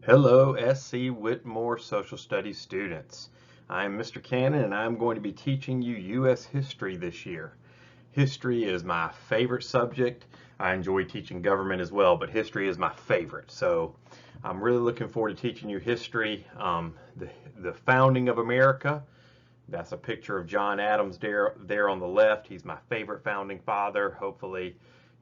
Hello, SC Whitmore Social Studies students. I'm Mr. Cannon and I'm going to be teaching you U.S. history this year. History is my favorite subject. I enjoy teaching government as well, but history is my favorite. So I'm really looking forward to teaching you history. The founding of America, that's a picture of John Adams there on the left. He's my favorite founding father. Hopefully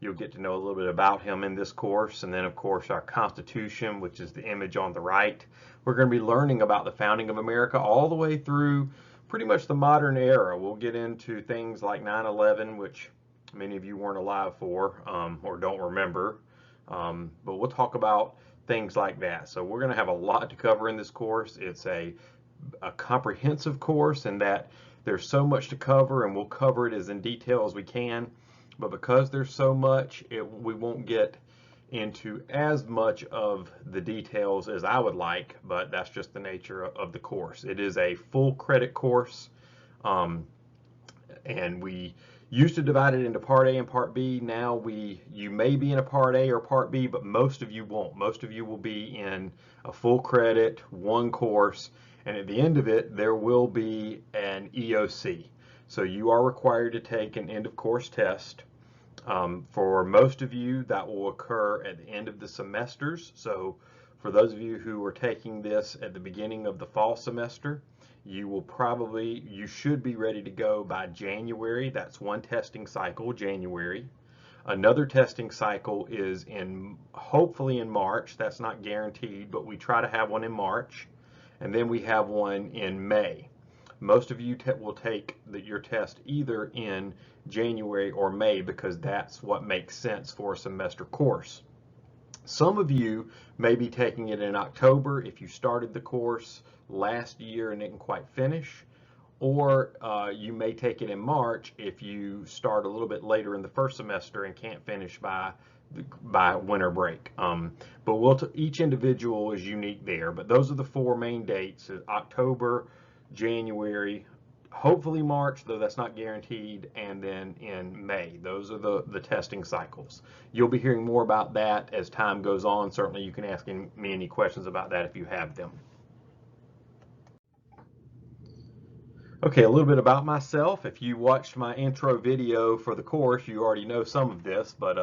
you'll get to know a little bit about him in this course. And then of course our Constitution, which is the image on the right. We're going to be learning about the founding of America all the way through pretty much the modern era. We'll get into things like 9/11, which many of you weren't alive for or don't remember. But we'll talk about things like that. So we're going to have a lot to cover in this course. It's a comprehensive course in that there's so much to cover, and we'll cover it as in detail as we can. But because there's so much, we won't get into as much of the details as I would like, but that's just the nature of the course. It is a full credit course, and we used to divide it into Part A and Part B. Now you may be in a Part A or Part B, but most of you won't. Most of you will be in a full credit, one course, and at the end of it, there will be an EOC. So you are required to take an end of course test. For most of you, that will occur at the end of the semesters. So for those of you who are taking this at the beginning of the fall semester, you should be ready to go by January. That's one testing cycle, January. Another testing cycle is hopefully in March. That's not guaranteed, but we try to have one in March. And then we have one in May. Most of you will take your test either in January or May because that's what makes sense for a semester course. Some of you may be taking it in October if you started the course last year and didn't quite finish, or you may take it in March if you start a little bit later in the first semester and can't finish by winter break. But each individual is unique there. But those are the four main dates: October, January, hopefully March, though that's not guaranteed, and then in May. Those are the testing cycles. You'll be hearing more about that as time goes on. Certainly you can ask me any questions about that if you have them. Okay, a little bit about myself. If you watched my intro video for the course, you already know some of this, but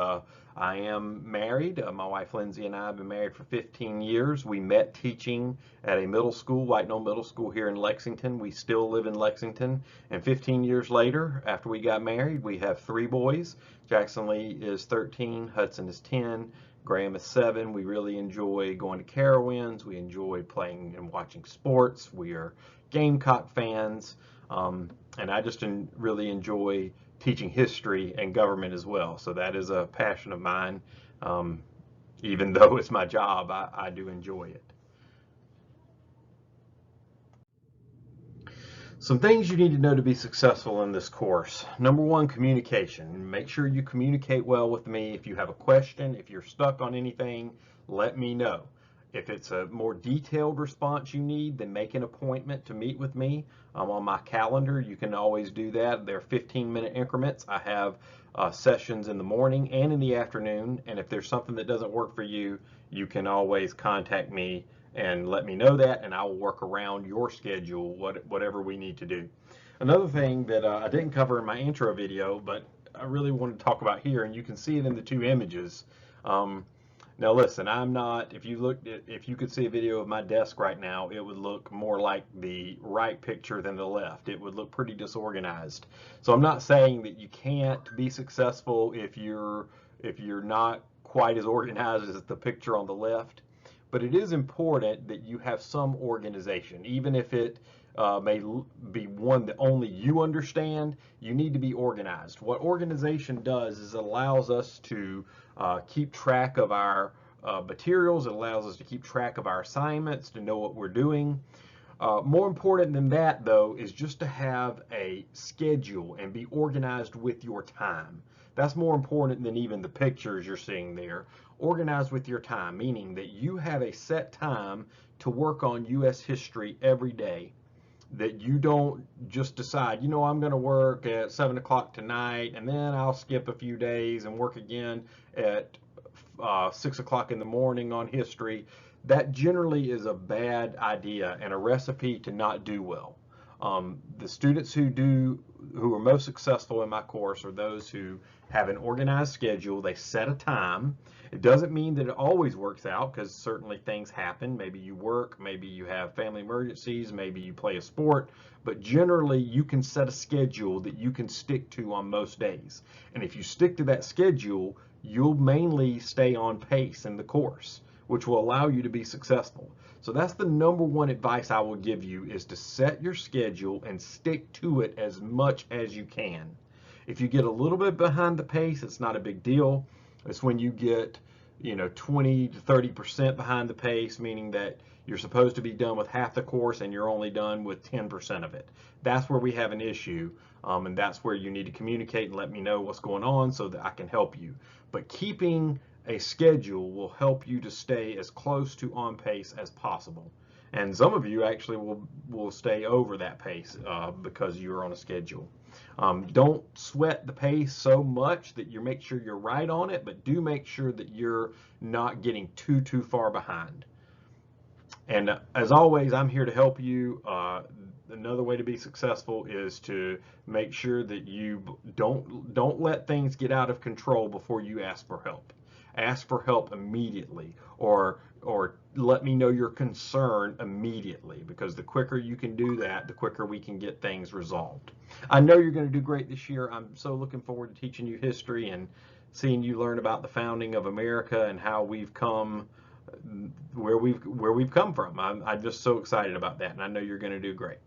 I am married. My wife Lindsay and I have been married for 15 years. We met teaching at a middle school, White Knoll Middle School here in Lexington. We still live in Lexington, and 15 years later, after we got married, we have three boys. Jackson Lee is 13, Hudson is 10, Graham is 7. We really enjoy going to Carowinds. We enjoy playing and watching sports. We are Gamecock fans, and I just really enjoy teaching history and government as well. So that is a passion of mine. Even though it's my job, I do enjoy it. Some things you need to know to be successful in this course. Number one, communication. Make sure you communicate well with me. If you have a question, if you're stuck on anything, let me know. If it's a more detailed response you need, then make an appointment to meet with me. I'm on my calendar. You can always do that. They're 15-minute increments. I have sessions in the morning and in the afternoon. And if there's something that doesn't work for you, you can always contact me and let me know that, and I will work around your schedule, whatever we need to do. Another thing that I didn't cover in my intro video, but I really want to talk about here, and you can see it in the two images. Now listen, if you could see a video of my desk right now, it would look more like the right picture than the left. It would look pretty disorganized. So I'm not saying that you can't be successful if you're not quite as organized as the picture on the left. But it is important that you have some organization, even if it may be one that only you understand. You need to be organized. What organization does is it allows us to keep track of our materials. It allows us to keep track of our assignments, to know what we're doing. More important than that, though, is just to have a schedule and be organized with your time. That's more important than even the pictures you're seeing there. Organized with your time, meaning that you have a set time to work on U.S. history every day. That you don't just decide, I'm going to work at 7 o'clock tonight, and then I'll skip a few days and work again at 6 o'clock in the morning on history, that generally is a bad idea and a recipe to not do well. The students who are most successful in my course are those who have an organized schedule. They set a time. It doesn't mean that it always works out, because certainly things happen. Maybe you work, maybe you have family emergencies, maybe you play a sport, but generally you can set a schedule that you can stick to on most days. And if you stick to that schedule, you'll mainly stay on pace in the course, which will allow you to be successful. So that's the number one advice I will give you, is to set your schedule and stick to it as much as you can. If you get a little bit behind the pace, it's not a big deal. It's when you get, 20 to 30% behind the pace, meaning that you're supposed to be done with half the course and you're only done with 10% of it. That's where we have an issue, and that's where you need to communicate and let me know what's going on so that I can help you. But keeping a schedule will help you to stay as close to on pace as possible. And some of you actually will stay over that pace because you're on a schedule. Don't sweat the pace so much that you make sure you're right on it, but do make sure that you're not getting too far behind. And as always, I'm here to help you. Another way to be successful is to make sure that you don't let things get out of control before you ask for help. Ask for help immediately, or let me know your concern immediately, because the quicker you can do that, the quicker we can get things resolved. I know you're going to do great this year. I'm so looking forward to teaching you history and seeing you learn about the founding of America and how we've come where we've come from. I'm just so excited about that, and I know you're going to do great.